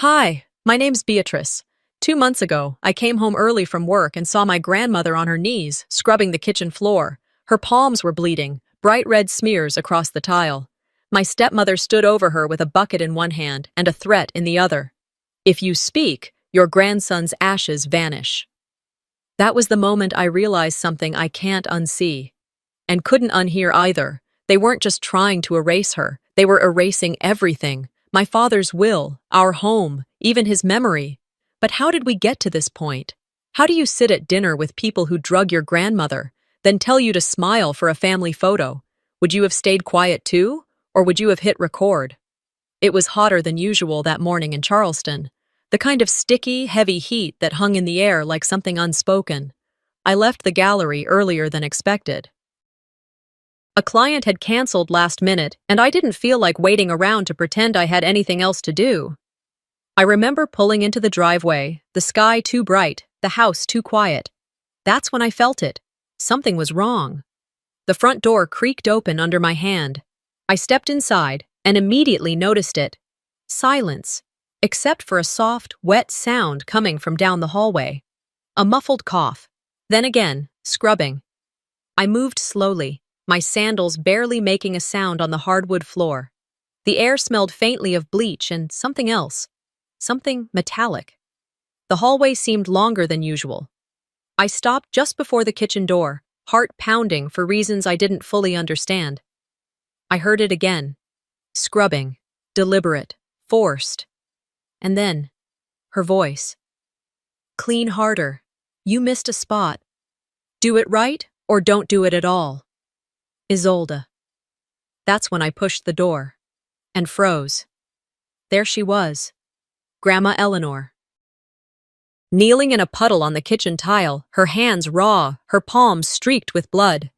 Hi, my name's Beatrice. 2 months ago, I came home early from work and saw my grandmother on her knees, scrubbing the kitchen floor. Her palms were bleeding, bright red smears across the tile. My stepmother stood over her with a bucket in one hand and a threat in the other. If you speak, your grandson's ashes vanish. That was the moment I realized something I can't unsee. And couldn't unhear either. They weren't just trying to erase her, they were erasing everything. My father's will, our home, even his memory. But how did we get to this point? How do you sit at dinner with people who drug your grandmother, then tell you to smile for a family photo? Would you have stayed quiet too? Or would you have hit record? It was hotter than usual that morning in Charleston. The kind of sticky, heavy heat that hung in the air like something unspoken. I left the gallery earlier than expected. A client had canceled last minute, and I didn't feel like waiting around to pretend I had anything else to do. I remember pulling into the driveway, the sky too bright, the house too quiet. That's when I felt it. Something was wrong. The front door creaked open under my hand. I stepped inside and immediately noticed it. Silence, except for a soft, wet sound coming from down the hallway. A muffled cough. Then again, scrubbing. I moved slowly, my sandals barely making a sound on the hardwood floor. The air smelled faintly of bleach and something else. Something metallic. The hallway seemed longer than usual. I stopped just before the kitchen door, heart pounding for reasons I didn't fully understand. I heard it again. Scrubbing. Deliberate. Forced. And then, her voice. Clean harder. You missed a spot. Do it right or don't do it at all. Isolde. That's when I pushed the door. And froze. There she was. Grandma Eleanor. Kneeling in a puddle on the kitchen tile, her hands raw, her palms streaked with blood.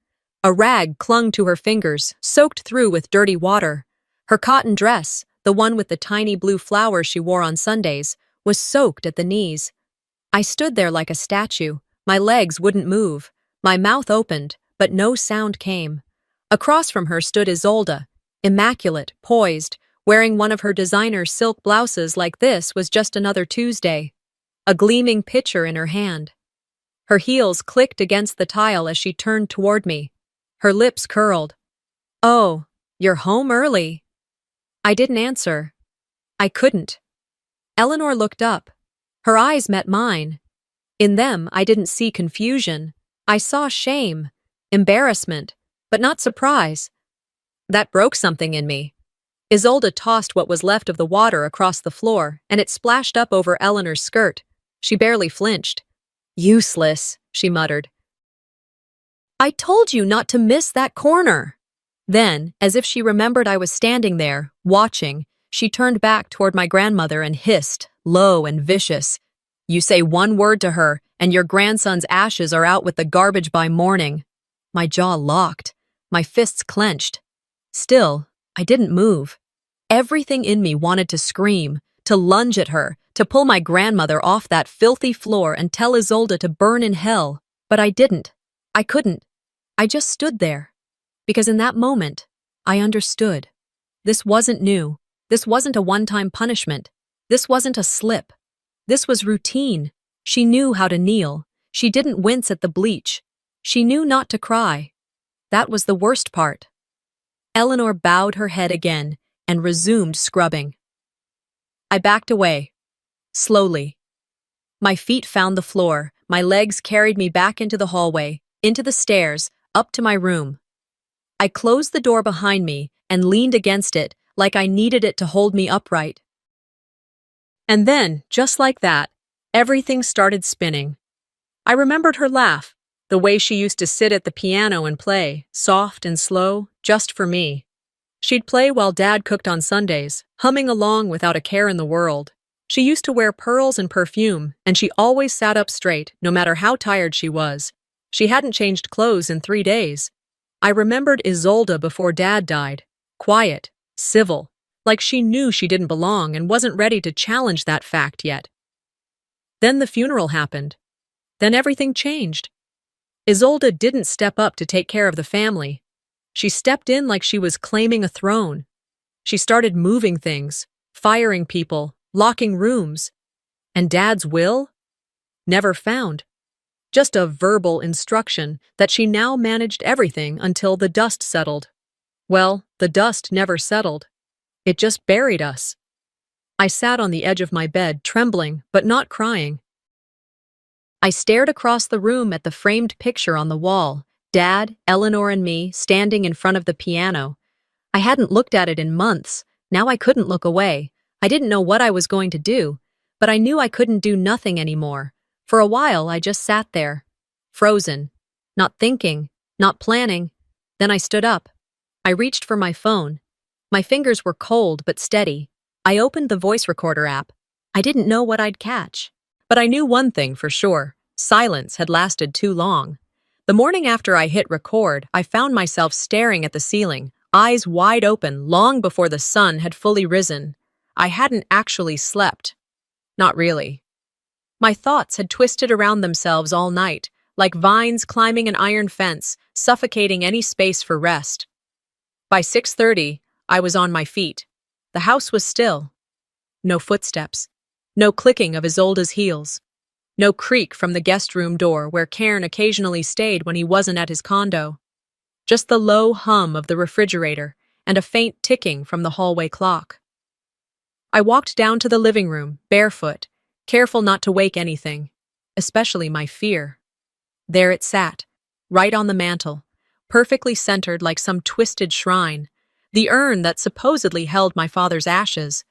A rag clung to her fingers, soaked through with dirty water. Her cotton dress, the one with the tiny blue flowers she wore on Sundays, was soaked at the knees. I stood there like a statue. My legs wouldn't move. My mouth opened, but no sound came. Across from her stood Isolde, immaculate, poised, wearing one of her designer silk blouses like this was just another Tuesday. A gleaming pitcher in her hand. Her heels clicked against the tile as she turned toward me. Her lips curled. Oh, you're home early. I didn't answer. I couldn't. Eleanor looked up. Her eyes met mine. In them, I didn't see confusion. I saw shame, embarrassment, but not surprise. That broke something in me. Isolde tossed what was left of the water across the floor, and it splashed up over Eleanor's skirt. She barely flinched. Useless, she muttered. I told you not to miss that corner. Then, as if she remembered I was standing there, watching, she turned back toward my grandmother and hissed, low and vicious. You say one word to her, and your grandson's ashes are out with the garbage by morning. My jaw locked. My fists clenched. Still, I didn't move. Everything in me wanted to scream, to lunge at her, to pull my grandmother off that filthy floor and tell Isolde to burn in hell. But I didn't. I couldn't. I just stood there. Because in that moment, I understood. This wasn't new. This wasn't a one-time punishment. This wasn't a slip. This was routine. She knew how to kneel. She didn't wince at the bleach. She knew not to cry. That was the worst part. Eleanor bowed her head again and resumed scrubbing. I backed away. Slowly. My feet found the floor. My legs carried me back into the hallway, into the stairs, up to my room. I closed the door behind me and leaned against it like I needed it to hold me upright. And then, just like that, everything started spinning. I remembered her laugh, the way she used to sit at the piano and play, soft and slow, just for me. She'd play while Dad cooked on Sundays, humming along without a care in the world. She used to wear pearls and perfume, and she always sat up straight, no matter how tired she was. She hadn't changed clothes in 3 days. I remembered Isolde before Dad died. Quiet, civil, like she knew she didn't belong and wasn't ready to challenge that fact yet. Then the funeral happened. Then everything changed. Isolde didn't step up to take care of the family. She stepped in like she was claiming a throne. She started moving things, firing people, locking rooms. And Dad's will? Never found. Just a verbal instruction that she now managed everything until the dust settled. Well, the dust never settled. It just buried us. I sat on the edge of my bed, trembling, but not crying. I stared across the room at the framed picture on the wall, Dad, Eleanor, and me standing in front of the piano. I hadn't looked at it in months. Now I couldn't look away. I didn't know what I was going to do, but I knew I couldn't do nothing anymore. For a while, I just sat there, frozen, not thinking, not planning. Then I stood up. I reached for my phone. My fingers were cold but steady. I opened the voice recorder app. I didn't know what I'd catch. But I knew one thing for sure. Silence had lasted too long. The morning after I hit record, I found myself staring at the ceiling, eyes wide open long before the sun had fully risen. I hadn't actually slept. Not really. My thoughts had twisted around themselves all night, like vines climbing an iron fence, suffocating any space for rest. By 6:30, I was on my feet. The house was still. No footsteps. No clicking of Isolde's heels. No creak from the guest room door where Cairn occasionally stayed when he wasn't at his condo. Just the low hum of the refrigerator and a faint ticking from the hallway clock. I walked down to the living room, barefoot, careful not to wake anything, especially my fear. There it sat, right on the mantel, perfectly centered like some twisted shrine, the urn that supposedly held my father's ashes.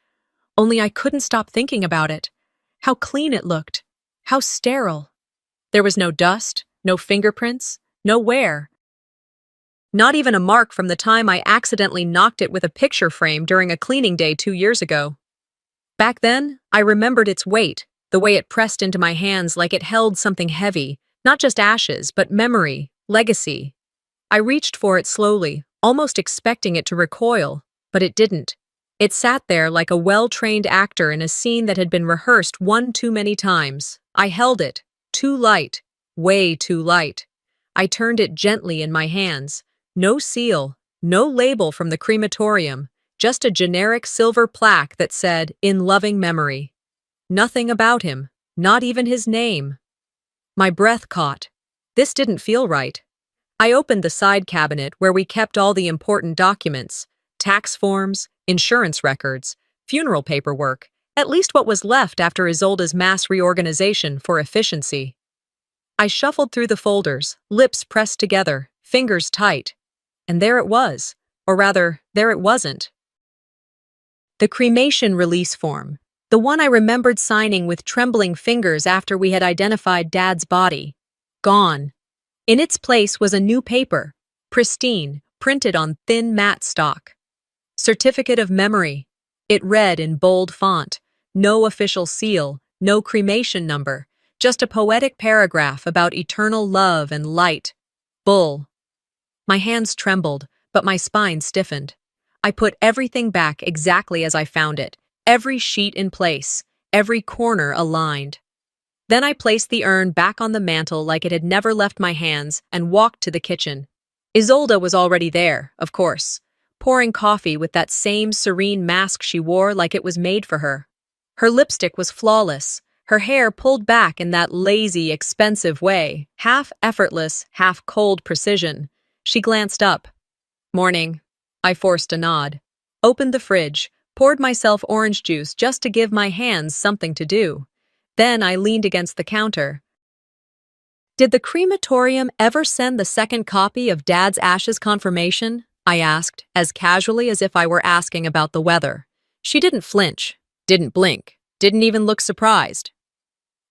Only I couldn't stop thinking about it. How clean it looked. How sterile. There was no dust, no fingerprints, no wear. Not even a mark from the time I accidentally knocked it with a picture frame during a cleaning day 2 years ago. Back then, I remembered its weight, the way it pressed into my hands like it held something heavy, not just ashes, but memory, legacy. I reached for it slowly, almost expecting it to recoil, but it didn't. It sat there like a well-trained actor in a scene that had been rehearsed one too many times. I held it, too light, way too light. I turned it gently in my hands. No seal, no label from the crematorium, just a generic silver plaque that said, "In loving memory." Nothing about him, not even his name. My breath caught. This didn't feel right. I opened the side cabinet where we kept all the important documents, tax forms, insurance records, funeral paperwork, at least what was left after Isolde's mass reorganization for efficiency. I shuffled through the folders, lips pressed together, fingers tight. And there it was, or rather, there it wasn't. The cremation release form, the one I remembered signing with trembling fingers after we had identified Dad's body. Gone. In its place was a new paper, pristine, printed on thin matte stock. Certificate of memory. It read in bold font, no official seal, no cremation number, just a poetic paragraph about eternal love and light. Bull. My hands trembled, but my spine stiffened. I put everything back exactly as I found it, every sheet in place, every corner aligned. Then I placed the urn back on the mantel like it had never left my hands and walked to the kitchen. Isolde was already there, of course, pouring coffee with that same serene mask she wore like it was made for her. Her lipstick was flawless, her hair pulled back in that lazy, expensive way, half effortless, half cold precision. She glanced up. "Morning." I forced a nod. Opened the fridge, poured myself orange juice just to give my hands something to do. Then I leaned against the counter. "Did the crematorium ever send the second copy of Dad's ashes confirmation?" I asked, as casually as if I were asking about the weather. She didn't flinch, didn't blink, didn't even look surprised.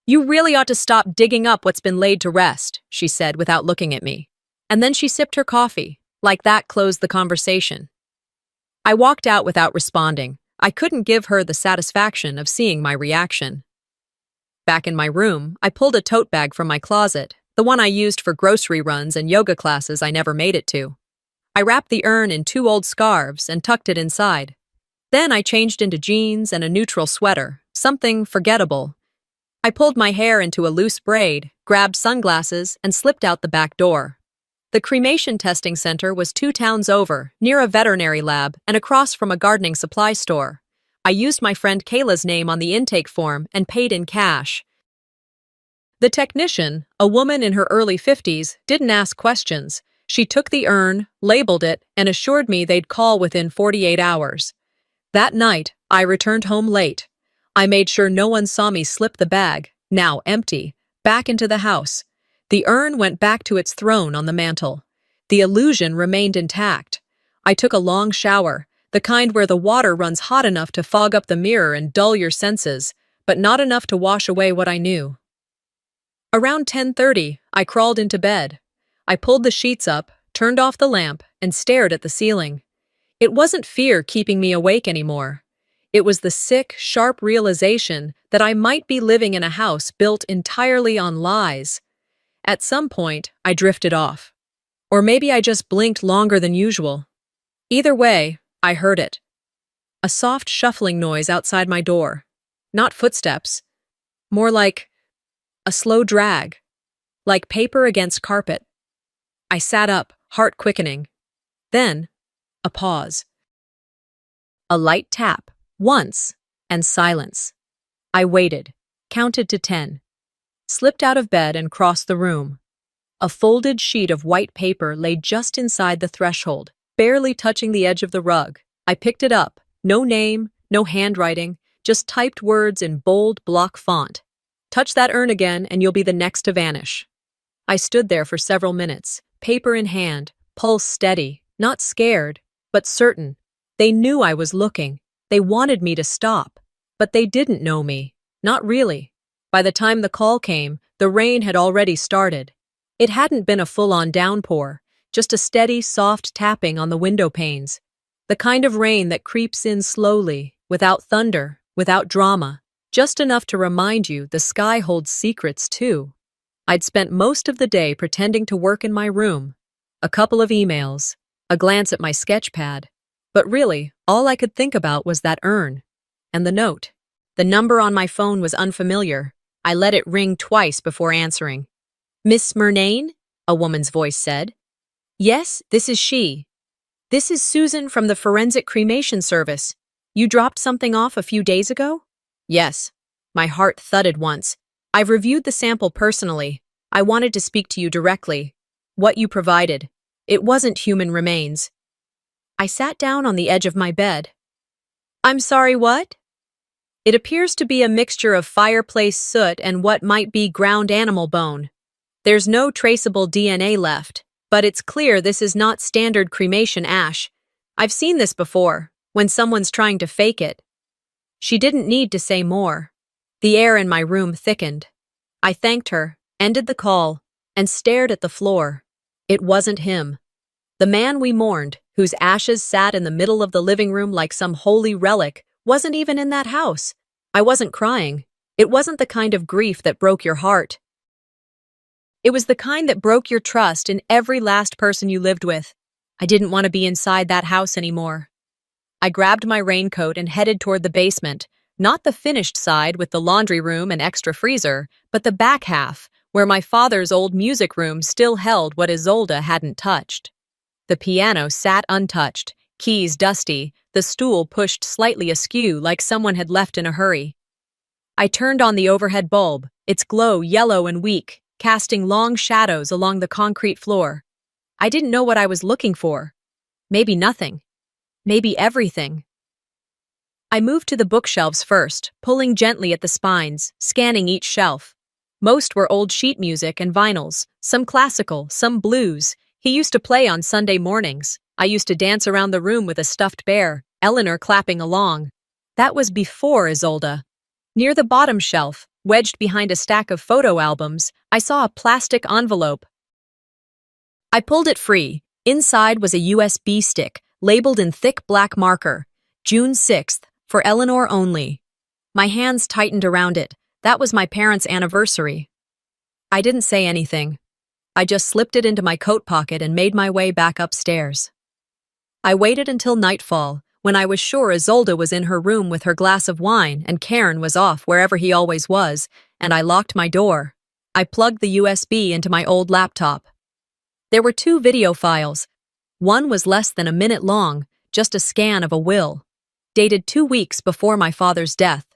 "You really ought to stop digging up what's been laid to rest," she said without looking at me. And then she sipped her coffee. Like that closed the conversation. I walked out without responding. I couldn't give her the satisfaction of seeing my reaction. Back in my room, I pulled a tote bag from my closet, the one I used for grocery runs and yoga classes I never made it to. I wrapped the urn in 2 old scarves and tucked it inside. Then I changed into jeans and a neutral sweater, something forgettable. I pulled my hair into a loose braid, grabbed sunglasses, and slipped out the back door. The cremation testing center was 2 towns over, near a veterinary lab and across from a gardening supply store. I used my friend Kayla's name on the intake form and paid in cash. The technician, a woman in her early 50s, didn't ask questions. She took the urn, labeled it, and assured me they'd call within 48 hours. That night, I returned home late. I made sure no one saw me slip the bag, now empty, back into the house. The urn went back to its throne on the mantel. The illusion remained intact. I took a long shower, the kind where the water runs hot enough to fog up the mirror and dull your senses, but not enough to wash away what I knew. Around 10:30, I crawled into bed. I pulled the sheets up, turned off the lamp, and stared at the ceiling. It wasn't fear keeping me awake anymore. It was the sick, sharp realization that I might be living in a house built entirely on lies. At some point, I drifted off. Or maybe I just blinked longer than usual. Either way, I heard it. A soft shuffling noise outside my door. Not footsteps. More like a slow drag. Like paper against carpet. I sat up, heart quickening. Then, a pause. A light tap, once, and silence. I waited, counted to 10. Slipped out of bed and crossed the room. A folded sheet of white paper lay just inside the threshold, barely touching the edge of the rug. I picked it up. No name, no handwriting, just typed words in bold block font. Touch that urn again and you'll be the next to vanish. I stood there for several minutes, paper in hand, pulse steady, not scared, but certain. They knew I was looking. They wanted me to stop. But they didn't know me. Not really. By the time the call came, the rain had already started. It hadn't been a full-on downpour, just a steady, soft tapping on the window panes. The kind of rain that creeps in slowly, without thunder, without drama, just enough to remind you the sky holds secrets too. I'd spent most of the day pretending to work in my room. A couple of emails, a glance at my sketch pad. But really, all I could think about was that urn. And the note. The number on my phone was unfamiliar. I let it ring twice before answering. "Miss Murnane?" a woman's voice said. "Yes, this is she. This is Susan from the Forensic Cremation Service. You dropped something off a few days ago?" "Yes." My heart thudded once. "I've reviewed the sample personally. I wanted to speak to you directly. What you provided. It wasn't human remains." I sat down on the edge of my bed. "I'm sorry, what?" "It appears to be a mixture of fireplace soot and what might be ground animal bone. There's no traceable DNA left, but it's clear this is not standard cremation ash. I've seen this before, when someone's trying to fake it." She didn't need to say more. The air in my room thickened. I thanked her, ended the call, and stared at the floor. It wasn't him. The man we mourned, whose ashes sat in the middle of the living room like some holy relic, wasn't even in that house. I wasn't crying. It wasn't the kind of grief that broke your heart. It was the kind that broke your trust in every last person you lived with. I didn't want to be inside that house anymore. I grabbed my raincoat and headed toward the basement, not the finished side with the laundry room and extra freezer, but the back half, where my father's old music room still held what Isolde hadn't touched. The piano sat untouched, keys dusty, the stool pushed slightly askew like someone had left in a hurry. I turned on the overhead bulb, its glow yellow and weak, casting long shadows along the concrete floor. I didn't know what I was looking for. Maybe nothing. Maybe everything. I moved to the bookshelves first, pulling gently at the spines, scanning each shelf. Most were old sheet music and vinyls, some classical, some blues. He used to play on Sunday mornings. I used to dance around the room with a stuffed bear, Eleanor clapping along. That was before Isolde. Near the bottom shelf, wedged behind a stack of photo albums, I saw a plastic envelope. I pulled it free. Inside was a USB stick, labeled in thick black marker, June 6th, for Eleanor only. My hands tightened around it. That was my parents' anniversary. I didn't say anything. I just slipped it into my coat pocket and made my way back upstairs. I waited until nightfall, when I was sure Isolde was in her room with her glass of wine and Karen was off wherever he always was, and I locked my door. I plugged the USB into my old laptop. There were 2 video files. One was less than a minute long, just a scan of a will. dated 2 weeks before my father's death.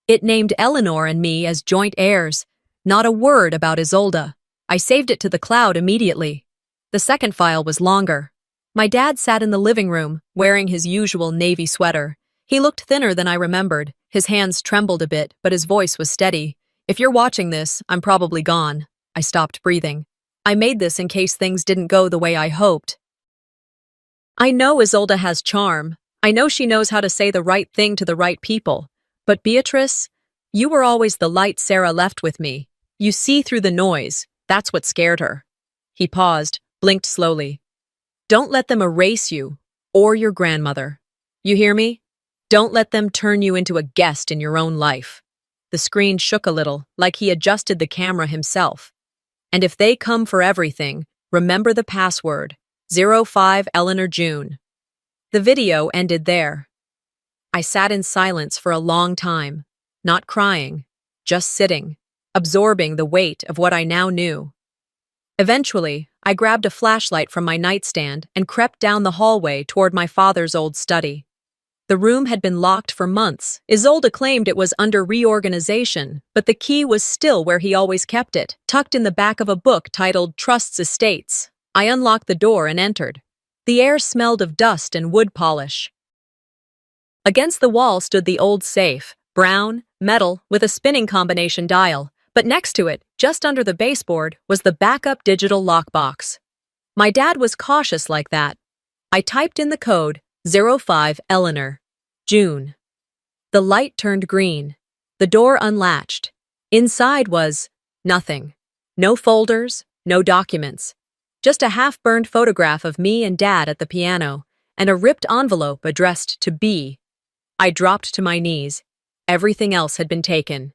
It named Eleanor and me as joint heirs. Not a word about Isolde. I saved it to the cloud immediately. The second file was longer. My dad sat in the living room, wearing his usual navy sweater. He looked thinner than I remembered. His hands trembled a bit, but his voice was steady. "If you're watching this, I'm probably gone." I stopped breathing. "I made this in case things didn't go the way I hoped. I know Isolde has charm. I know she knows how to say the right thing to the right people. But Beatrice, you were always the light Sarah left with me. You see through the noise. That's what scared her." He paused, blinked slowly. "Don't let them erase you, or your grandmother. You hear me? Don't let them turn you into a guest in your own life." The screen shook a little, like he adjusted the camera himself. "And if they come for everything, remember the password, 05 Eleanor June." The video ended there. I sat in silence for a long time, not crying, just sitting, absorbing the weight of what I now knew. Eventually, I grabbed a flashlight from my nightstand and crept down the hallway toward my father's old study. The room had been locked for months. Isolde claimed it was under reorganization, but the key was still where he always kept it, tucked in the back of a book titled Trust's Estates. I unlocked the door and entered. The air smelled of dust and wood polish. Against the wall stood the old safe, brown, metal, with a spinning combination dial, but next to it, just under the baseboard, was the backup digital lockbox. My dad was cautious like that. I typed in the code, 05 Eleanor, June. The light turned green. The door unlatched. Inside was nothing. No folders, no documents. Just a half-burned photograph of me and Dad at the piano, and a ripped envelope addressed to B. I dropped to my knees. Everything else had been taken.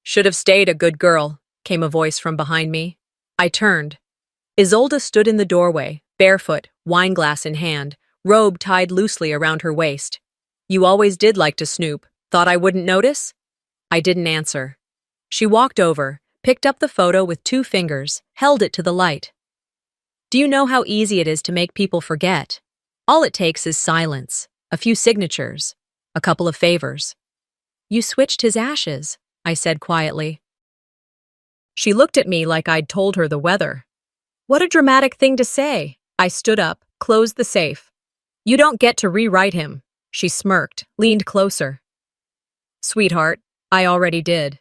"Should have stayed a good girl," came a voice from behind me. I turned. Isolde stood in the doorway, barefoot, wineglass in hand, robe tied loosely around her waist. "You always did like to snoop. Thought I wouldn't notice?" I didn't answer. She walked over, picked up the photo with 2 fingers, held it to the light. "Do you know how easy it is to make people forget? All it takes is silence, a few signatures, a couple of favors." "You switched his ashes," I said quietly. She looked at me like I'd told her the weather. "What a dramatic thing to say." I stood up, closed the safe. "You don't get to rewrite him." She smirked, leaned closer. "Sweetheart, I already did."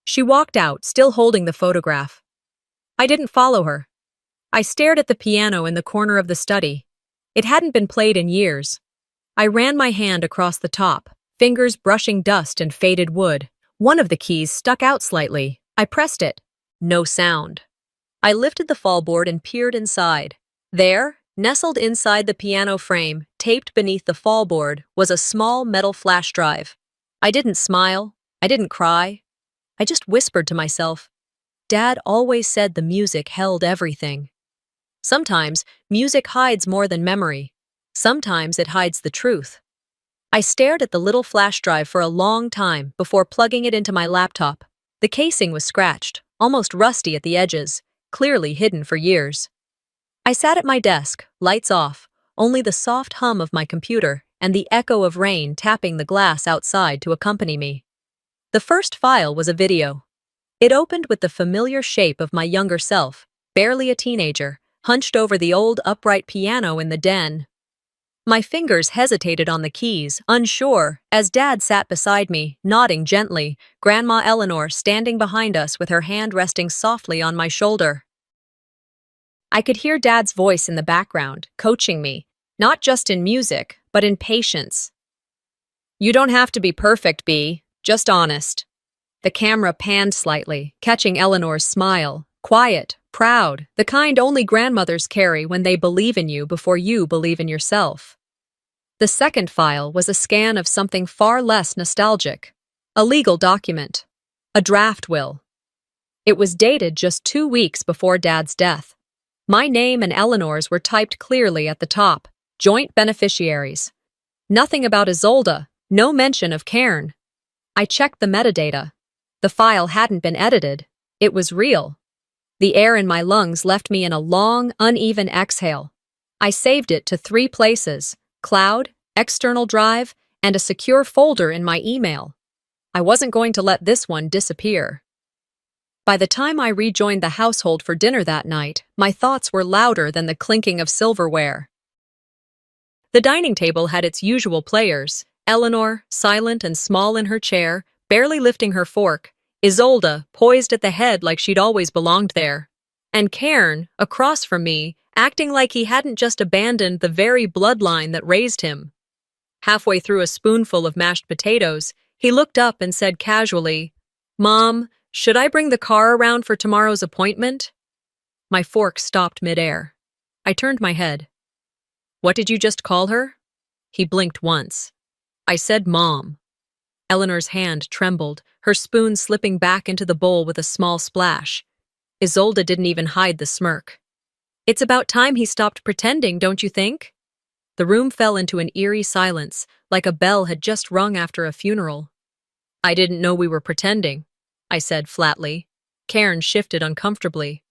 She walked out, still holding the photograph. I didn't follow her. I stared at the piano in the corner of the study. It hadn't been played in years. I ran my hand across the top, fingers brushing dust and faded wood. One of the keys stuck out slightly. I pressed it. No sound. I lifted the fallboard and peered inside. There, nestled inside the piano frame, taped beneath the fallboard, was a small metal flash drive. I didn't smile. I didn't cry. I just whispered to myself. Dad always said the music held everything. Sometimes, music hides more than memory. Sometimes it hides the truth. I stared at the little flash drive for a long time before plugging it into my laptop. The casing was scratched, almost rusty at the edges, clearly hidden for years. I sat at my desk, lights off, only the soft hum of my computer and the echo of rain tapping the glass outside to accompany me. The first file was a video. It opened with the familiar shape of my younger self, barely a teenager, hunched over the old upright piano in the den. My fingers hesitated on the keys, unsure, as Dad sat beside me, nodding gently, Grandma Eleanor standing behind us with her hand resting softly on my shoulder. I could hear Dad's voice in the background, coaching me, not just in music, but in patience. "You don't have to be perfect, Bea, just honest." The camera panned slightly, catching Eleanor's smile, quiet, proud, the kind only grandmothers carry when they believe in you before you believe in yourself. The second file was a scan of something far less nostalgic, a legal document, a draft will. It was dated just 2 weeks before Dad's death. My name and Eleanor's were typed clearly at the top, joint beneficiaries. Nothing about Isolde, no mention of Cairn. I checked the metadata. The file hadn't been edited. It was real. The air in my lungs left me in a long, uneven exhale. I saved it to 3 places: cloud, external drive, and a secure folder in my email. I wasn't going to let this one disappear. By the time I rejoined the household for dinner that night, my thoughts were louder than the clinking of silverware. The dining table had its usual players: Eleanor, silent and small in her chair, barely lifting her fork; Isolde, poised at the head like she'd always belonged there; and Cairn, across from me, acting like he hadn't just abandoned the very bloodline that raised him. Halfway through a spoonful of mashed potatoes, he looked up and said casually, "Mom, should I bring the car around for tomorrow's appointment?" My fork stopped midair. I turned my head. "What did you just call her?" He blinked once. "I said Mom." Eleanor's hand trembled, her spoon slipping back into the bowl with a small splash. Isolde didn't even hide the smirk. "It's about time he stopped pretending, don't you think?" The room fell into an eerie silence, like a bell had just rung after a funeral. "I didn't know we were pretending," I said flatly. Cairn shifted uncomfortably.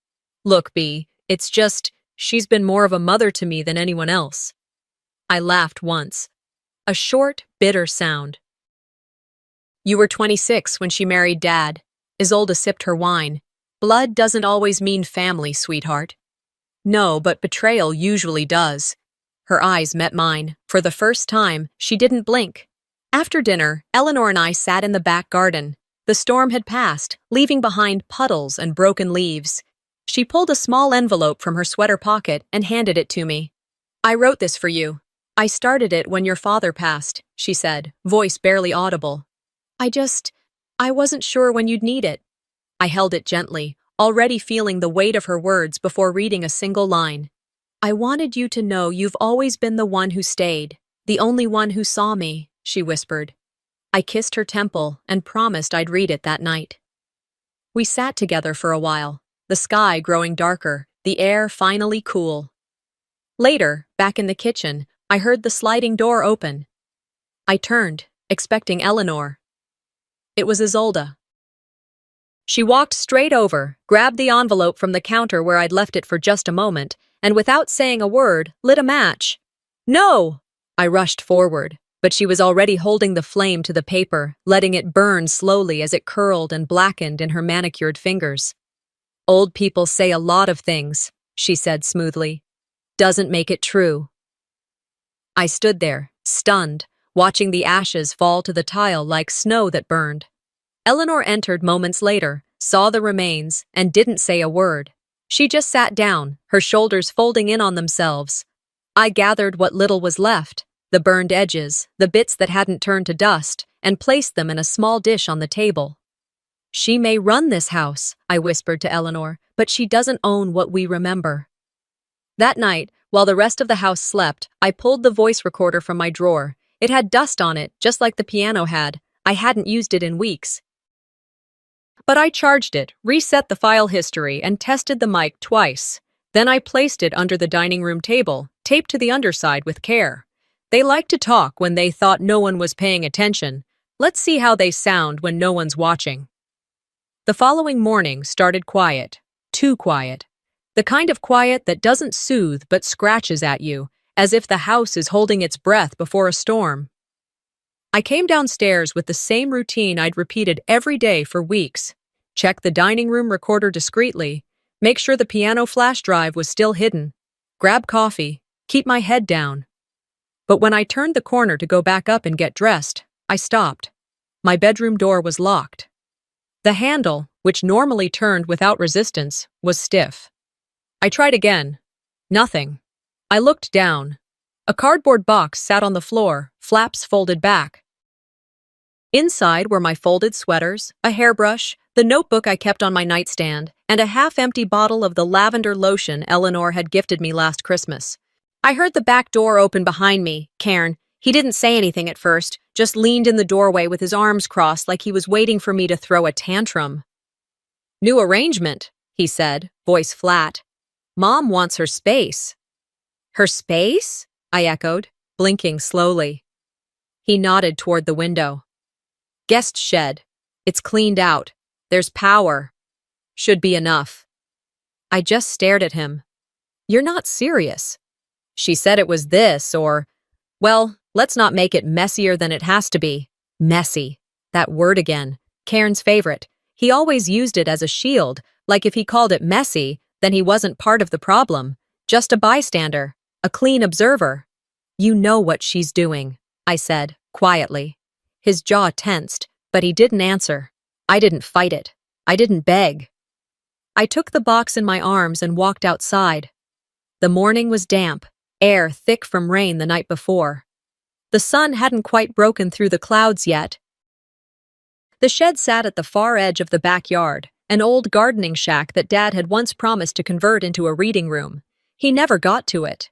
"Look, Bea, it's just, she's been more of a mother to me than anyone else." I laughed once. A short, bitter sound. "You were 26 when she married Dad." Isolde sipped her wine. "Blood doesn't always mean family, sweetheart." "No, but betrayal usually does." Her eyes met mine. For the first time, she didn't blink. After dinner, Eleanor and I sat in the back garden. The storm had passed, leaving behind puddles and broken leaves. She pulled a small envelope from her sweater pocket and handed it to me. "I wrote this for you. I started it when your father passed," she said, voice barely audible. I wasn't sure when you'd need it." I held it gently, already feeling the weight of her words before reading a single line. "I wanted you to know you've always been the one who stayed, the only one who saw me," she whispered. I kissed her temple and promised I'd read it that night. We sat together for a while, the sky growing darker, the air finally cool. Later, back in the kitchen, I heard the sliding door open. I turned, expecting Eleanor. It was Isolde. She walked straight over, grabbed the envelope from the counter where I'd left it for just a moment, and without saying a word, lit a match. "No!" I rushed forward, but she was already holding the flame to the paper, letting it burn slowly as it curled and blackened in her manicured fingers. "Old people say a lot of things," she said smoothly. "Doesn't make it true." I stood there, stunned, watching the ashes fall to the tile like snow that burned. Eleanor entered moments later, saw the remains, and didn't say a word. She just sat down, her shoulders folding in on themselves. I gathered what little was left, the burned edges, the bits that hadn't turned to dust, and placed them in a small dish on the table. "She may run this house," I whispered to Eleanor, "but she doesn't own what we remember." That night, while the rest of the house slept, I pulled the voice recorder from my drawer. It had dust on it, just like the piano had. I hadn't used it in weeks. But I charged it, reset the file history, and tested the mic twice. Then I placed it under the dining room table, taped to the underside with care. They like to talk when they thought no one was paying attention. Let's see how they sound when no one's watching. The following morning started quiet. Too quiet. The kind of quiet that doesn't soothe but scratches at you, as if the house is holding its breath before a storm. I came downstairs with the same routine I'd repeated every day for weeks. Check the dining room recorder discreetly, make sure the piano flash drive was still hidden, grab coffee, keep my head down. But when I turned the corner to go back up and get dressed, I stopped. My bedroom door was locked. The handle, which normally turned without resistance, was stiff. I tried again. Nothing. I looked down. A cardboard box sat on the floor, flaps folded back. Inside were my folded sweaters, a hairbrush, the notebook I kept on my nightstand, and a half-empty bottle of the lavender lotion Eleanor had gifted me last Christmas. I heard the back door open behind me, Cairn. He didn't say anything at first, just leaned in the doorway with his arms crossed like he was waiting for me to throw a tantrum. "New arrangement," he said, voice flat. "Mom wants her space." "Her space?" I echoed, blinking slowly. He nodded toward the window. "Guest shed. It's cleaned out. There's power. Should be enough." I just stared at him. "You're not serious." She said it was this or, well, Let's not make it messier than it has to be. Messy. That word again. Cairn's favorite. He always used it as a shield, like if he called it messy, then he wasn't part of the problem. Just a bystander. A clean observer. You know what she's doing, I said, quietly. His jaw tensed, but he didn't answer. I didn't fight it. I didn't beg. I took the box in my arms and walked outside. The morning was damp, air thick from rain the night before. The sun hadn't quite broken through the clouds yet. The shed sat at the far edge of the backyard, an old gardening shack that Dad had once promised to convert into a reading room. He never got to it.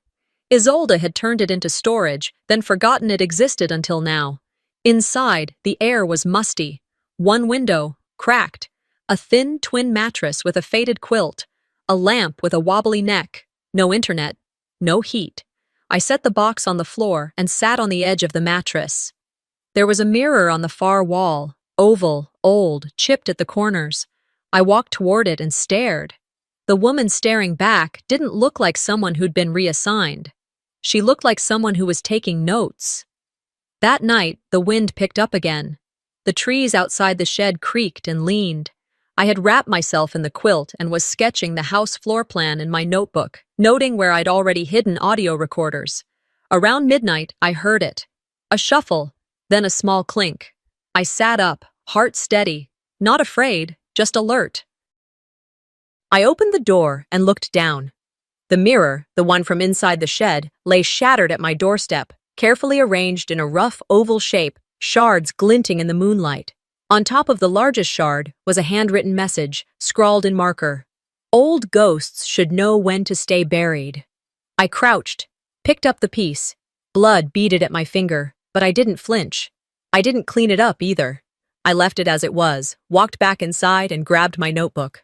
Isolde had turned it into storage, then forgotten it existed until now. Inside, the air was musty. One window, cracked. A thin twin mattress with a faded quilt. A lamp with a wobbly neck. No internet. No heat. I set the box on the floor and sat on the edge of the mattress. There was a mirror on the far wall, oval, old, chipped at the corners. I walked toward it and stared. The woman staring back didn't look like someone who'd been reassigned. She looked like someone who was taking notes. That night, the wind picked up again. The trees outside the shed creaked and leaned. I had wrapped myself in the quilt and was sketching the house floor plan in my notebook, noting where I'd already hidden audio recorders. Around midnight, I heard it. A shuffle, then a small clink. I sat up, heart steady, not afraid, just alert. I opened the door and looked down. The mirror, the one from inside the shed, lay shattered at my doorstep, carefully arranged in a rough oval shape, shards glinting in the moonlight. On top of the largest shard was a handwritten message, scrawled in marker. Old ghosts should know when to stay buried. I crouched, picked up the piece. Blood beaded at my finger, but I didn't flinch. I didn't clean it up either. I left it as it was, walked back inside and grabbed my notebook.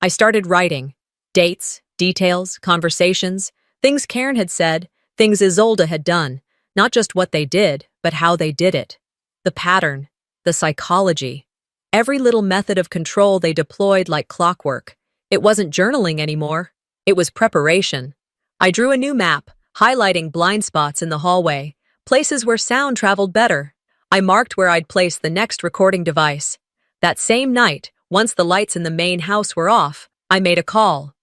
I started writing. Dates, details, conversations, things Cairn had said, things Isolde had done. Not just what they did, but how they did it. The pattern. The psychology. Every little method of control they deployed like clockwork. It wasn't journaling anymore. It was preparation. I drew a new map, highlighting blind spots in the hallway, places where sound traveled better. I marked where I'd place the next recording device. That same night, once the lights in the main house were off, I made a call.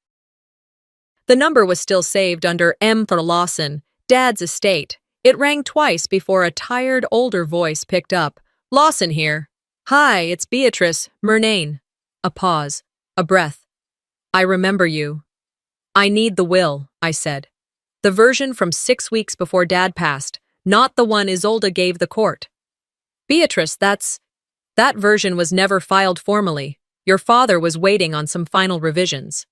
The number was still saved under M for Lawson, Dad's estate. It rang twice before a tired, older voice picked up. Lawson here. Hi, it's Beatrice, Murnane. A pause. A breath. I remember you. I need the will, I said. The version from 6 weeks before Dad passed, not the one Isolde gave the court. Beatrice, that version was never filed formally. Your father was waiting on some final revisions.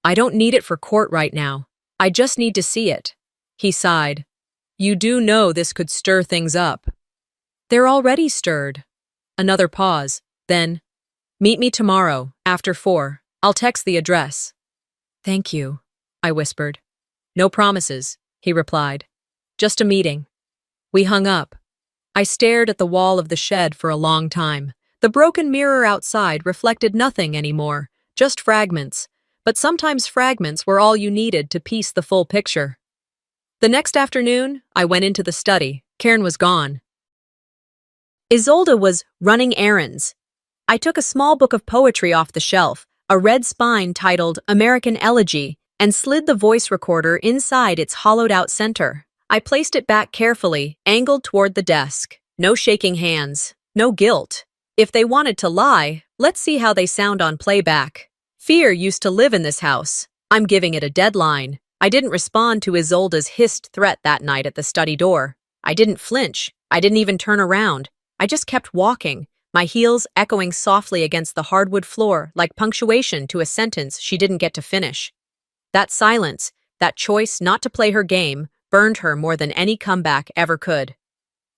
I don't need it for court right now. I just need to see it. He sighed. You do know this could stir things up. They're already stirred. Another pause. Then, meet me tomorrow, after 4. I'll text the address. Thank you, I whispered. No promises, he replied. Just a meeting. We hung up. I stared at the wall of the shed for a long time. The broken mirror outside reflected nothing anymore, just fragments. But sometimes fragments were all you needed to piece the full picture. The next afternoon, I went into the study. Cairn was gone. Isolde was running errands. I took a small book of poetry off the shelf, a red spine titled American Elegy, and slid the voice recorder inside its hollowed-out center. I placed it back carefully, angled toward the desk. No shaking hands, no guilt. If they wanted to lie, let's see how they sound on playback. Fear used to live in this house. I'm giving it a deadline. I didn't respond to Isolde's hissed threat that night at the study door. I didn't flinch. I didn't even turn around. I just kept walking, my heels echoing softly against the hardwood floor like punctuation to a sentence she didn't get to finish. That silence, that choice not to play her game, burned her more than any comeback ever could.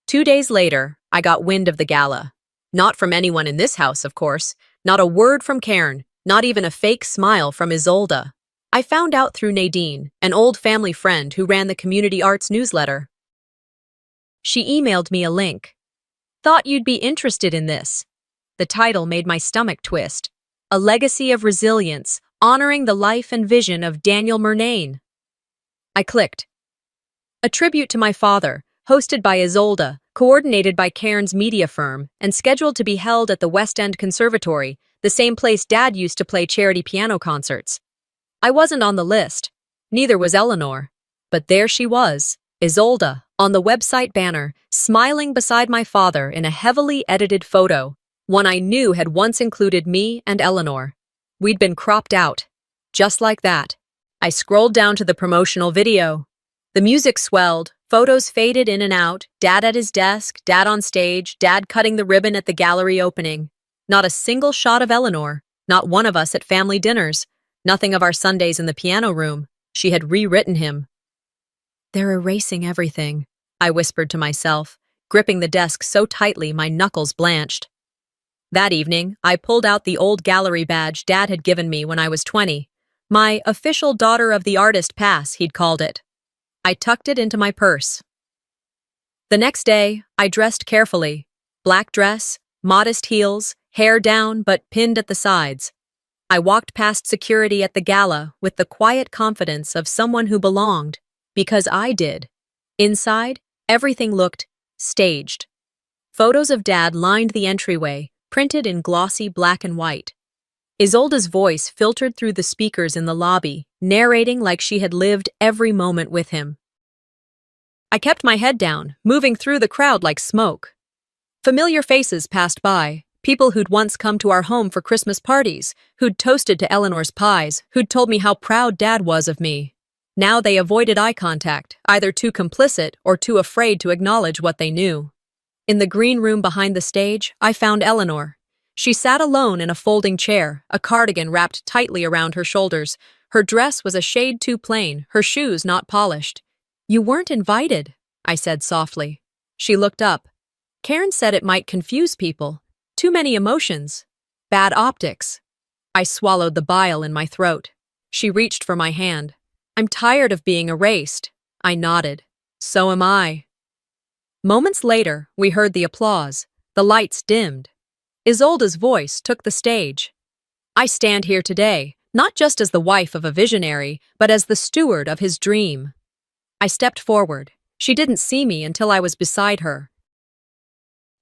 2 days later, I got wind of the gala. Not from anyone in this house, of course. Not a word from Cairn, not even a fake smile from Isolde. I found out through Nadine, an old family friend who ran the community arts newsletter. She emailed me a link. Thought you'd be interested in this. The title made my stomach twist. A Legacy of Resilience, honoring the life and vision of Daniel Murnane. I clicked. A tribute to my father, hosted by Isolde, coordinated by Cairn's media firm, and scheduled to be held at the West End Conservatory, the same place Dad used to play charity piano concerts. I wasn't on the list. Neither was Eleanor. But there she was, Isolde, on the website banner, smiling beside my father in a heavily edited photo, one I knew had once included me and Eleanor. We'd been cropped out. Just like that. I scrolled down to the promotional video. The music swelled, photos faded in and out, Dad at his desk, Dad on stage, Dad cutting the ribbon at the gallery opening. Not a single shot of Eleanor, not one of us at family dinners, nothing of our Sundays in the piano room. She had rewritten him. "They're erasing everything," I whispered to myself, gripping the desk so tightly my knuckles blanched. That evening, I pulled out the old gallery badge Dad had given me when I was 20. My official Daughter of the Artist pass, he'd called it. I tucked it into my purse. The next day, I dressed carefully. Black dress, modest heels, hair down but pinned at the sides. I walked past security at the gala with the quiet confidence of someone who belonged, because I did. Inside, everything looked staged. Photos of Dad lined the entryway, printed in glossy black and white. Isolde's voice filtered through the speakers in the lobby, narrating like she had lived every moment with him. I kept my head down, moving through the crowd like smoke. Familiar faces passed by, people who'd once come to our home for Christmas parties, who'd toasted to Eleanor's pies, who'd told me how proud Dad was of me. Now they avoided eye contact, either too complicit or too afraid to acknowledge what they knew. In the green room behind the stage, I found Eleanor. She sat alone in a folding chair, a cardigan wrapped tightly around her shoulders. Her dress was a shade too plain, her shoes not polished. "You weren't invited," I said softly. She looked up. "Cairn said it might confuse people. Too many emotions. Bad optics." I swallowed the bile in my throat. She reached for my hand. "I'm tired of being erased." I nodded. "So am I." Moments later, we heard the applause. The lights dimmed. Isolde's voice took the stage. "I stand here today, not just as the wife of a visionary, but as the steward of his dream." I stepped forward. She didn't see me until I was beside her.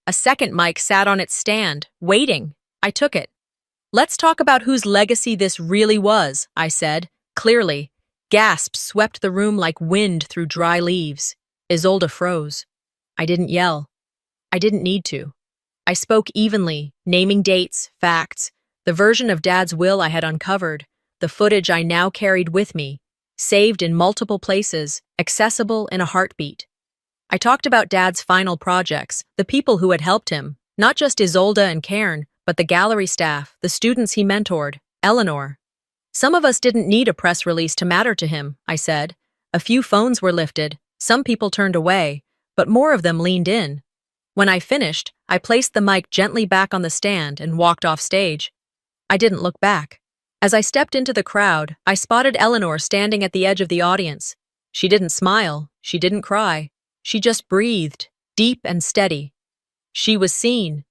A second mic sat on its stand, waiting. I took it. "Let's talk about whose legacy this really was," I said, clearly. Gasps swept the room like wind through dry leaves. Isolde froze. I didn't yell. I didn't need to. I spoke evenly, naming dates, facts, the version of Dad's will I had uncovered, the footage I now carried with me, saved in multiple places, accessible in a heartbeat. I talked about Dad's final projects, the people who had helped him, not just Isolde and Cairn, but the gallery staff, the students he mentored, Eleanor. Some of us didn't need a press release to matter to him, I said. A few phones were lifted, some people turned away, but more of them leaned in. When I finished, I placed the mic gently back on the stand and walked off stage. I didn't look back. As I stepped into the crowd, I spotted Eleanor standing at the edge of the audience. She didn't smile, she didn't cry. She just breathed, deep and steady. She was seen.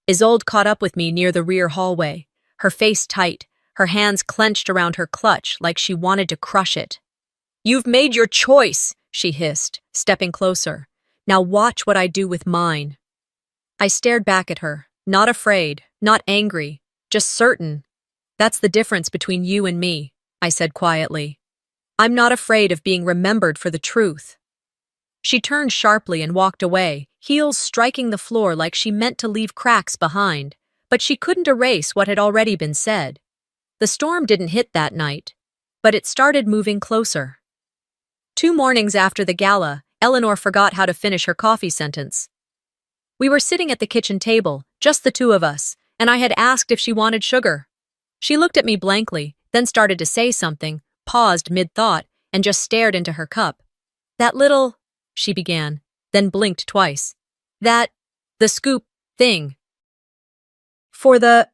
Isolde caught up with me near the rear hallway, her face tight, her hands clenched around her clutch like she wanted to crush it. "You've made your choice," she hissed, stepping closer. "Now watch what I do with mine." I stared back at her, not afraid, not angry, just certain. "That's the difference between you and me," I said quietly. "I'm not afraid of being remembered for the truth." She turned sharply and walked away, heels striking the floor like she meant to leave cracks behind, but she couldn't erase what had already been said. The storm didn't hit that night, but it started moving closer. 2 mornings after the gala, Eleanor forgot how to finish her coffee sentence. We were sitting at the kitchen table, just the two of us, and I had asked if she wanted sugar. She looked at me blankly, then started to say something, paused mid-thought, and just stared into her cup. "That little," she began, then blinked twice. The scoop thing. For the..."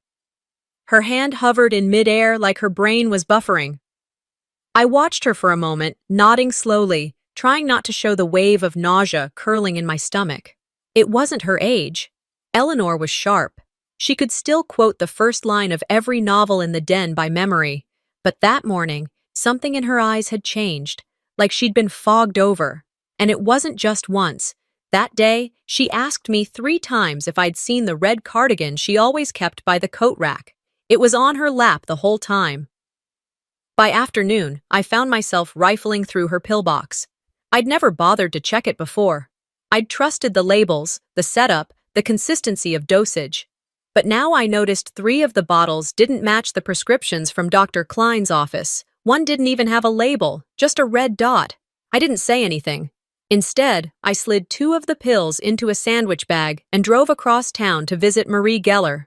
Her hand hovered in mid-air like her brain was buffering. I watched her for a moment, nodding slowly, trying not to show the wave of nausea curling in my stomach. It wasn't her age. Eleanor was sharp. She could still quote the first line of every novel in the den by memory, but that morning, something in her eyes had changed, like she'd been fogged over. And it wasn't just once. That day, she asked me 3 times if I'd seen the red cardigan she always kept by the coat rack. It was on her lap the whole time. By afternoon, I found myself rifling through her pillbox. I'd never bothered to check it before. I'd trusted the labels, the setup, the consistency of dosage. But now I noticed 3 of the bottles didn't match the prescriptions from Dr. Klein's office. One didn't even have a label, just a red dot. I didn't say anything. Instead, I slid 2 of the pills into a sandwich bag and drove across town to visit Marie Geller.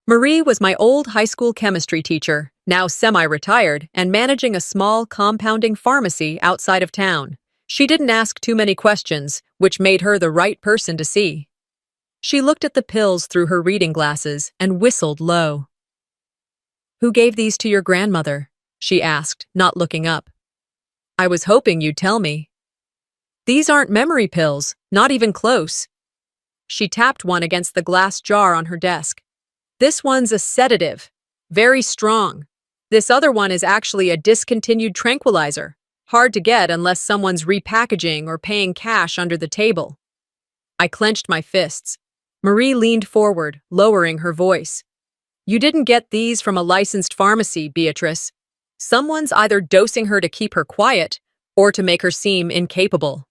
Marie was my old high school chemistry teacher, now semi-retired and managing a small compounding pharmacy outside of town. She didn't ask too many questions, which made her the right person to see. She looked at the pills through her reading glasses and whistled low. "Who gave these to your grandmother?" she asked, not looking up. "I was hoping you'd tell me." "These aren't memory pills, not even close." She tapped one against the glass jar on her desk. "This one's a sedative. Very strong. This other one is actually a discontinued tranquilizer. Hard to get unless someone's repackaging or paying cash under the table." I clenched my fists. Marie leaned forward, lowering her voice. "You didn't get these from a licensed pharmacy, Beatrice. Someone's either dosing her to keep her quiet or to make her seem incapable."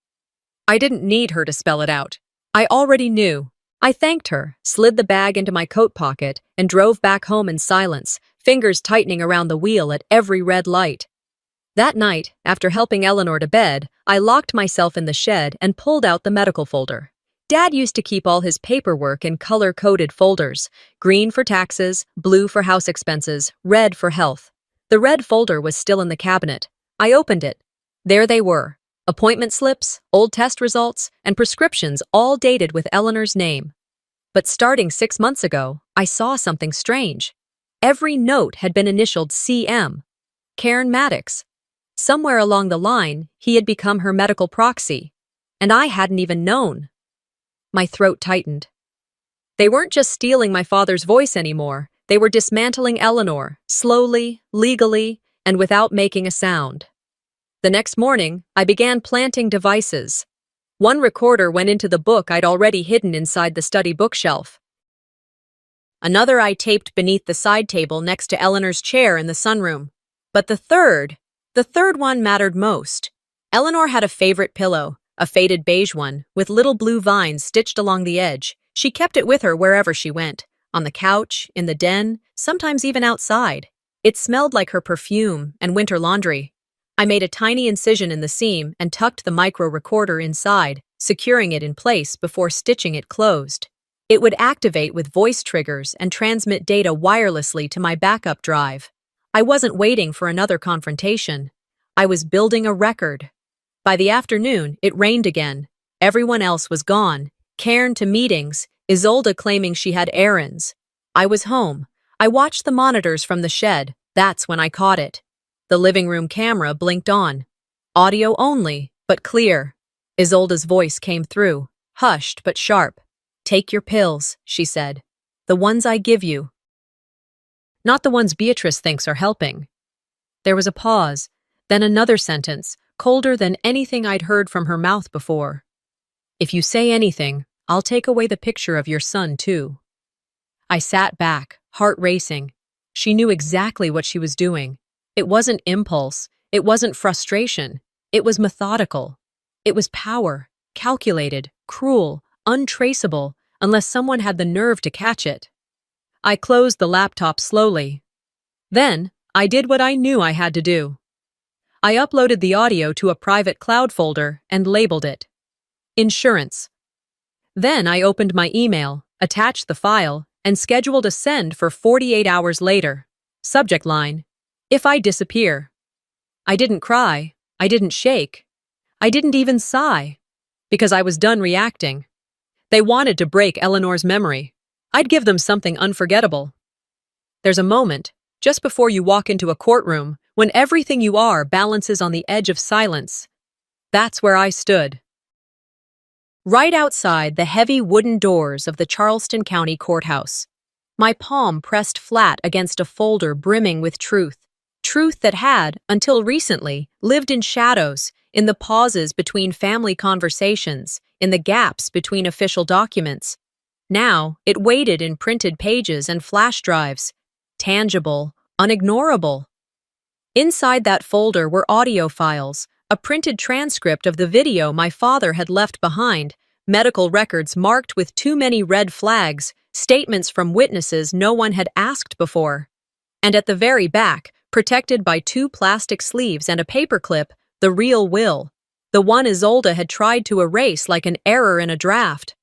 I didn't need her to spell it out. I already knew. I thanked her, slid the bag into my coat pocket, and drove back home in silence, fingers tightening around the wheel at every red light. That night, after helping Eleanor to bed, I locked myself in the shed and pulled out the medical folder. Dad used to keep all his paperwork in color-coded folders: green for taxes, blue for house expenses, red for health. The red folder was still in the cabinet. I opened it. There they were. Appointment slips, old test results, and prescriptions all dated with Eleanor's name. But starting 6 months ago, I saw something strange. Every note had been initialed CM. Cairn Maddox. Somewhere along the line, he had become her medical proxy. And I hadn't even known. My throat tightened. They weren't just stealing my father's voice anymore. They were dismantling Eleanor, slowly, legally, and without making a sound. The next morning, I began planting devices. One recorder went into the book I'd already hidden inside the study bookshelf. Another I taped beneath the side table next to Eleanor's chair in the sunroom. But the third one mattered most. Eleanor had a favorite pillow, a faded beige one, with little blue vines stitched along the edge. She kept it with her wherever she went, on the couch, in the den, sometimes even outside. It smelled like her perfume and winter laundry. I made a tiny incision in the seam and tucked the micro recorder inside, securing it in place before stitching it closed. It would activate with voice triggers and transmit data wirelessly to my backup drive. I wasn't waiting for another confrontation. I was building a record. By the afternoon, it rained again. Everyone else was gone. Cairn to meetings, Isolde claiming she had errands. I was home. I watched the monitors from the shed. That's when I caught it. The living room camera blinked on. Audio only, but clear. Isolde's voice came through, hushed but sharp. "Take your pills," she said. "The ones I give you. Not the ones Beatrice thinks are helping." There was a pause, then another sentence, colder than anything I'd heard from her mouth before. "If you say anything, I'll take away the picture of your son, too." I sat back, heart racing. She knew exactly what she was doing. It wasn't impulse. It wasn't frustration. It was methodical. It was power, calculated, cruel, untraceable, unless someone had the nerve to catch it. I closed the laptop slowly. Then, I did what I knew I had to do. I uploaded the audio to a private cloud folder and labeled it Insurance. Then I opened my email, attached the file, and scheduled a send for 48 hours later. Subject line: "If I disappear." I didn't cry. I didn't shake. I didn't even sigh. Because I was done reacting. They wanted to break Eleanor's memory. I'd give them something unforgettable. There's a moment, just before you walk into a courtroom, when everything you are balances on the edge of silence. That's where I stood. Right outside the heavy wooden doors of the Charleston County Courthouse. My palm pressed flat against a folder brimming with truth. Truth that had, until recently, lived in shadows, in the pauses between family conversations, in the gaps between official documents. Now, it waited in printed pages and flash drives, tangible, unignorable. Inside that folder were audio files, a printed transcript of the video my father had left behind, medical records marked with too many red flags, statements from witnesses no one had asked before. And at the very back, protected by 2 plastic sleeves and a paperclip, the real will, the one Isolde had tried to erase like an error in a draft.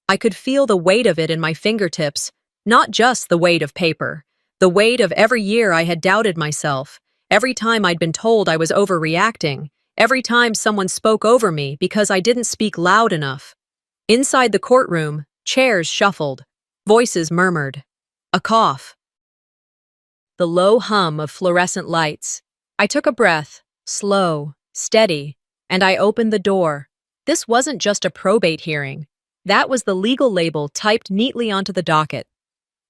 I could feel the weight of it in my fingertips, not just the weight of paper, the weight of every year I had doubted myself, every time I'd been told I was overreacting, every time someone spoke over me because I didn't speak loud enough. Inside the courtroom, chairs shuffled, voices murmured. A cough. The low hum of fluorescent lights. I took a breath, slow, steady, and I opened the door. This wasn't just a probate hearing. That was the legal label typed neatly onto the docket.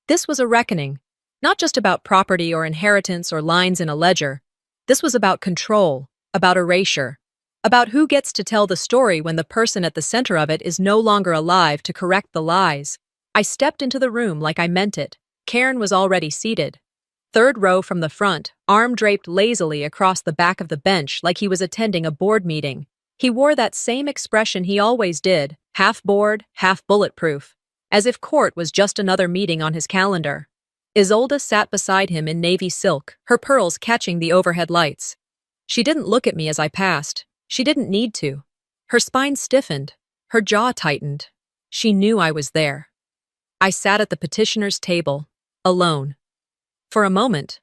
This was a reckoning, not just about property or inheritance or lines in a ledger. This was about control, about erasure, about who gets to tell the story when the person at the center of it is no longer alive to correct the lies. I stepped into the room like I meant it. Cairn was already seated. 3rd row from the front, arm draped lazily across the back of the bench like he was attending a board meeting. He wore that same expression he always did, half bored, half bulletproof, as if court was just another meeting on his calendar. Isolde sat beside him in navy silk, her pearls catching the overhead lights. She didn't look at me as I passed. She didn't need to. Her spine stiffened, her jaw tightened. She knew I was there. I sat at the petitioner's table, alone. For a moment.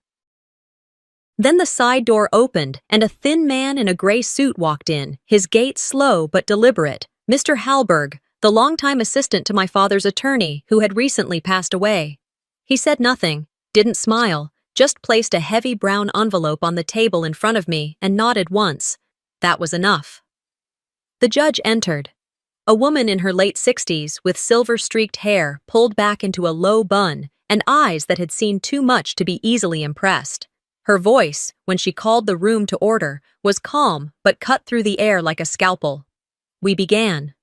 Then the side door opened, and a thin man in a gray suit walked in, his gait slow but deliberate. Mr. Hallberg, the longtime assistant to my father's attorney, who had recently passed away. He said nothing, didn't smile, just placed a heavy brown envelope on the table in front of me and nodded once. That was enough. The judge entered. A woman in her late 60s with silver-streaked hair pulled back into a low bun and eyes that had seen too much to be easily impressed. Her voice, when she called the room to order, was calm but cut through the air like a scalpel. We began.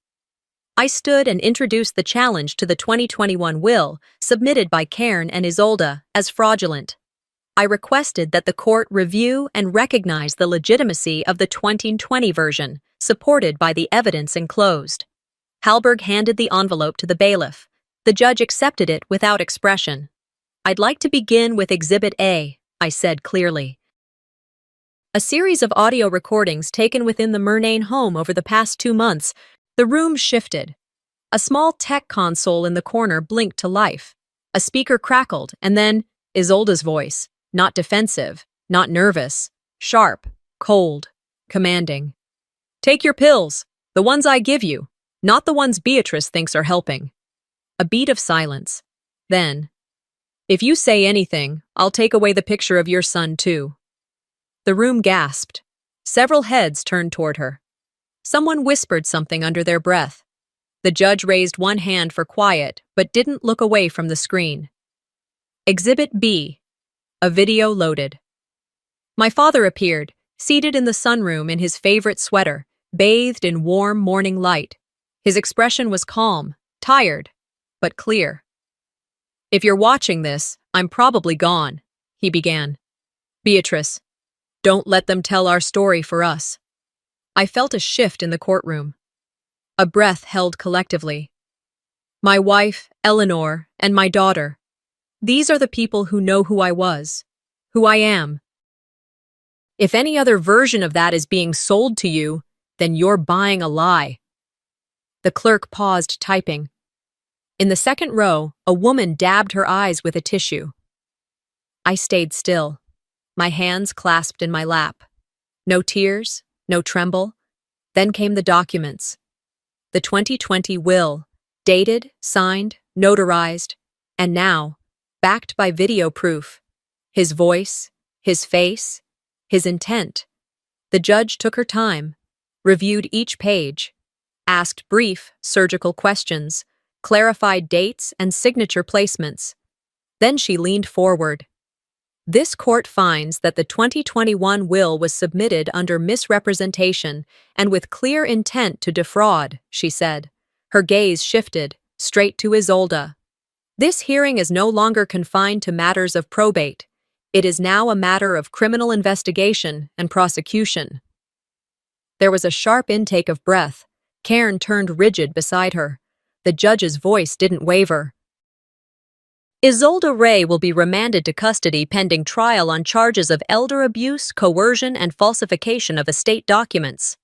I stood and introduced the challenge to the 2021 will submitted by Cairn and Isolde as fraudulent. I requested that the court review and recognize the legitimacy of the 2020 version, supported by the evidence enclosed. Hallberg handed the envelope to the bailiff. The judge accepted it without expression. I'd like to begin with Exhibit A, I said clearly. A series of audio recordings taken within the Murnane home over the past 2 months. The room shifted. A small tech console in the corner blinked to life. A speaker crackled, and then Isolde's voice, not defensive, not nervous, sharp, cold, commanding. Take your pills, the ones I give you, not the ones Beatrice thinks are helping. A beat of silence. Then, if you say anything, I'll take away the picture of your son too. The room gasped. Several heads turned toward her. Someone whispered something under their breath. The judge raised one hand for quiet, but didn't look away from the screen. Exhibit B. A video loaded. My father appeared, seated in the sunroom in his favorite sweater, bathed in warm morning light. His expression was calm, tired, but clear. If you're watching this, I'm probably gone, he began. Beatrice, don't let them tell our story for us. I felt a shift in the courtroom. A breath held collectively. My wife, Eleanor, and my daughter. These are the people who know who I was, who I am. If any other version of that is being sold to you, then you're buying a lie. The clerk paused typing. In the 2nd row, a woman dabbed her eyes with a tissue. I stayed still, my hands clasped in my lap. No tears, no tremble. Then came the documents. The 2020 will, dated, signed, notarized, and now, backed by video proof. His voice, his face, his intent. The judge took her time, reviewed each page, asked brief, surgical questions, clarified dates and signature placements. Then she leaned forward. This court finds that the 2021 will was submitted under misrepresentation and with clear intent to defraud, she said. Her gaze shifted, straight to Isolde. This hearing is no longer confined to matters of probate. It is now a matter of criminal investigation and prosecution. There was a sharp intake of breath. Cairn turned rigid beside her. The judge's voice didn't waver. Isolde Ray will be remanded to custody pending trial on charges of elder abuse, coercion, and falsification of estate documents.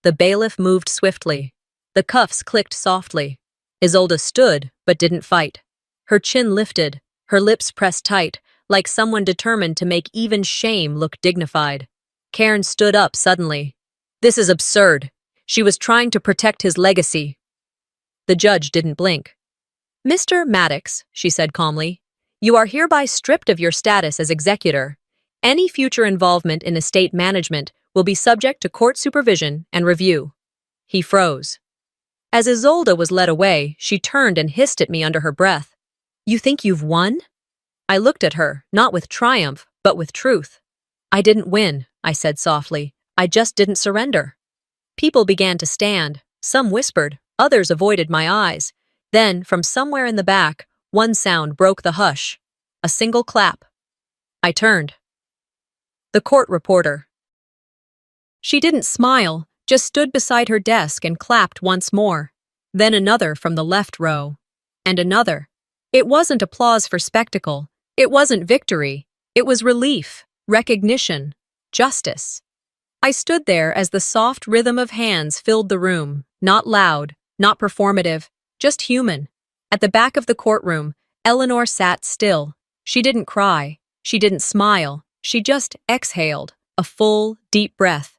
The bailiff moved swiftly. The cuffs clicked softly. Isolde stood, but didn't fight. Her chin lifted, her lips pressed tight, like someone determined to make even shame look dignified. Cairn stood up suddenly. This is absurd. She was trying to protect his legacy. The judge didn't blink. Mr. Maddox, she said calmly, you are hereby stripped of your status as executor. Any future involvement in estate management will be subject to court supervision and review. He froze. As Isolde was led away, she turned and hissed at me under her breath. You think you've won? I looked at her, not with triumph, but with truth. I didn't win, I said softly. I just didn't surrender. People began to stand. Some whispered, others avoided my eyes. Then, from somewhere in the back, one sound broke the hush. A single clap. I turned. The court reporter. She didn't smile, just stood beside her desk and clapped once more. Then another from the left row. And another. It wasn't applause for spectacle. It wasn't victory. It was relief, recognition, justice. I stood there as the soft rhythm of hands filled the room, not loud, not performative, just human. At the back of the courtroom, Eleanor sat still. She didn't cry. She didn't smile. She just exhaled, a full, deep breath.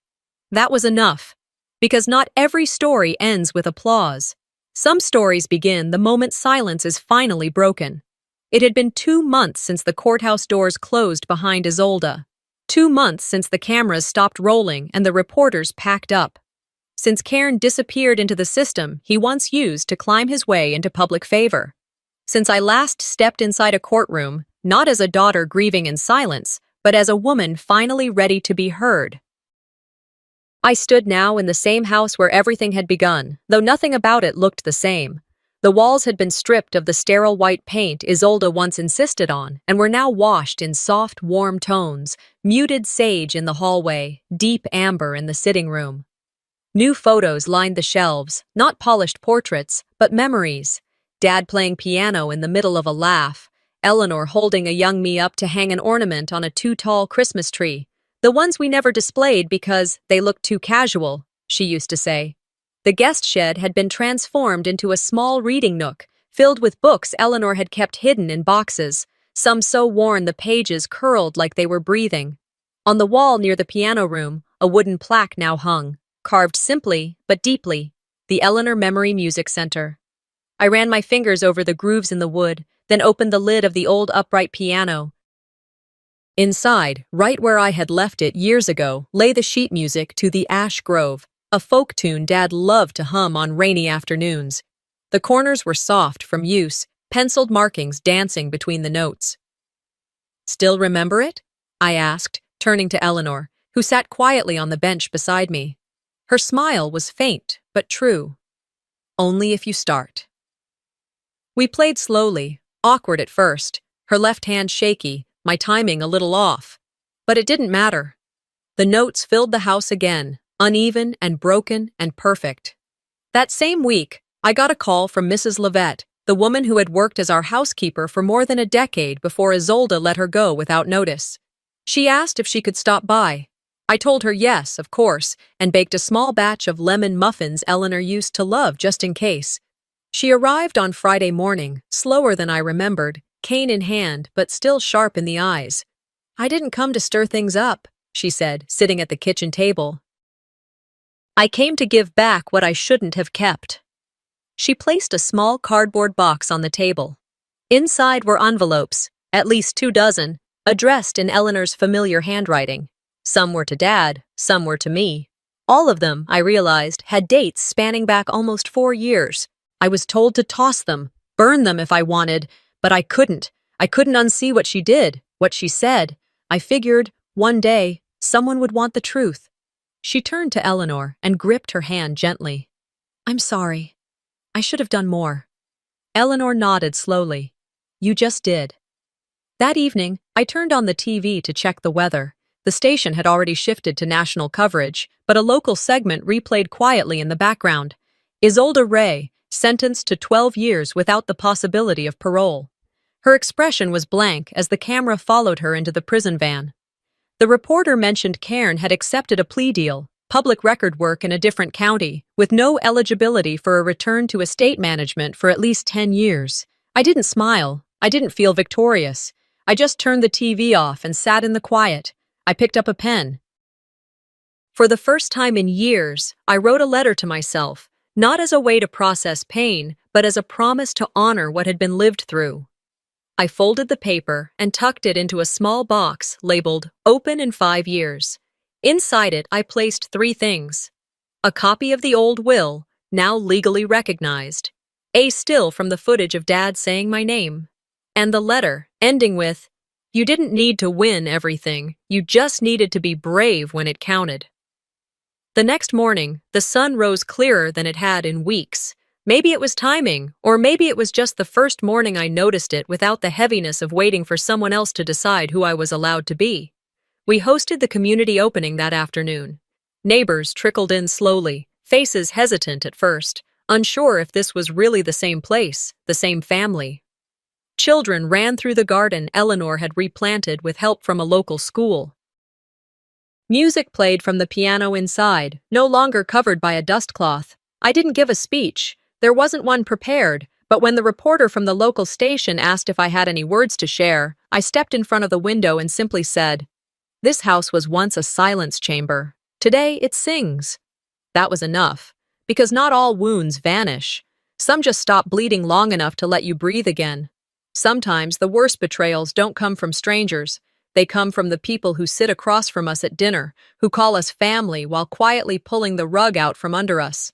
That was enough. Because not every story ends with applause. Some stories begin the moment silence is finally broken. It had been 2 months since the courthouse doors closed behind Isolde. 2 months since the cameras stopped rolling and the reporters packed up. Since Cairn disappeared into the system he once used to climb his way into public favor. Since I last stepped inside a courtroom, not as a daughter grieving in silence, but as a woman finally ready to be heard. I stood now in the same house where everything had begun, though nothing about it looked the same. The walls had been stripped of the sterile white paint Isolde once insisted on, and were now washed in soft, warm tones, muted sage in the hallway, deep amber in the sitting room. New photos lined the shelves, not polished portraits, but memories. Dad playing piano in the middle of a laugh, Eleanor holding a young me up to hang an ornament on a too-tall Christmas tree. The ones we never displayed because they looked too casual, she used to say. The guest shed had been transformed into a small reading nook, filled with books Eleanor had kept hidden in boxes, some so worn the pages curled like they were breathing. On the wall near the piano room, a wooden plaque now hung, carved simply but deeply, the Eleanor Memory Music Center. I ran my fingers over the grooves in the wood, then opened the lid of the old upright piano. Inside, right where I had left it years ago, lay the sheet music to The Ash Grove, a folk tune Dad loved to hum on rainy afternoons. The corners were soft from use, penciled markings dancing between the notes. Still remember it? I asked, turning to Eleanor, who sat quietly on the bench beside me. Her smile was faint, but true. Only if you start. We played slowly, awkward at first, her left hand shaky, my timing a little off. But it didn't matter. The notes filled the house again, uneven and broken and perfect. That same week, I got a call from Mrs. Levette, the woman who had worked as our housekeeper for more than a decade before Isolde let her go without notice. She asked if she could stop by. I told her yes, of course, and baked a small batch of lemon muffins Eleanor used to love just in case. She arrived on Friday morning, slower than I remembered, cane in hand, but still sharp in the eyes. I didn't come to stir things up, she said, sitting at the kitchen table. I came to give back what I shouldn't have kept. She placed a small cardboard box on the table. Inside were envelopes, at least 2 dozen, addressed in Eleanor's familiar handwriting. Some were to Dad, some were to me. All of them, I realized, had dates spanning back almost 4 years. I was told to toss them, burn them if I wanted, but I couldn't. I couldn't unsee what she did, What she said, I figured, one day, someone would want the truth. She turned to Eleanor and gripped her hand gently. I'm sorry. I should have done more. Eleanor nodded slowly. You just did. That evening, I turned on the TV to check the weather. The station had already shifted to national coverage, but a local segment replayed quietly in the background. Isolde Ray, sentenced to 12 years without the possibility of parole. Her expression was blank as the camera followed her into the prison van. The reporter mentioned Cairn had accepted a plea deal, public record work in a different county, with no eligibility for a return to estate management for at least 10 years. I didn't smile. I didn't feel victorious. I just turned the TV off and sat in the quiet. I picked up a pen. For the first time in years, I wrote a letter to myself, not as a way to process pain, but as a promise to honor what had been lived through. I folded the paper and tucked it into a small box labeled Open in 5 years. Inside it, I placed 3 things. A copy of the old will, now legally recognized. A still from the footage of Dad saying my name. And the letter, ending with, you didn't need to win everything, you just needed to be brave when it counted. The next morning, the sun rose clearer than it had in weeks. Maybe it was timing, or maybe it was just the first morning I noticed it without the heaviness of waiting for someone else to decide who I was allowed to be. We hosted the community opening that afternoon. Neighbors trickled in slowly, faces hesitant at first, unsure if this was really the same place, the same family. Children ran through the garden Eleanor had replanted with help from a local school. Music played from the piano inside, no longer covered by a dust cloth. I didn't give a speech. There wasn't one prepared, but when the reporter from the local station asked if I had any words to share, I stepped in front of the window and simply said, this house was once a silence chamber. Today it sings. That was enough, because not all wounds vanish. Some just stop bleeding long enough to let you breathe again. Sometimes the worst betrayals don't come from strangers. They come from the people who sit across from us at dinner, who call us family while quietly pulling the rug out from under us.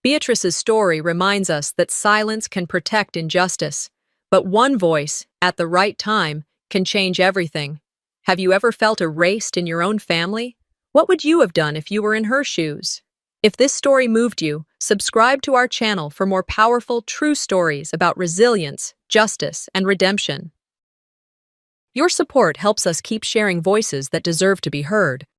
Beatrice's story reminds us that silence can protect injustice, but one voice, at the right time, can change everything. Have you ever felt erased in your own family? What would you have done if you were in her shoes? If this story moved you, subscribe to our channel for more powerful, true stories about resilience, justice, and redemption. Your support helps us keep sharing voices that deserve to be heard.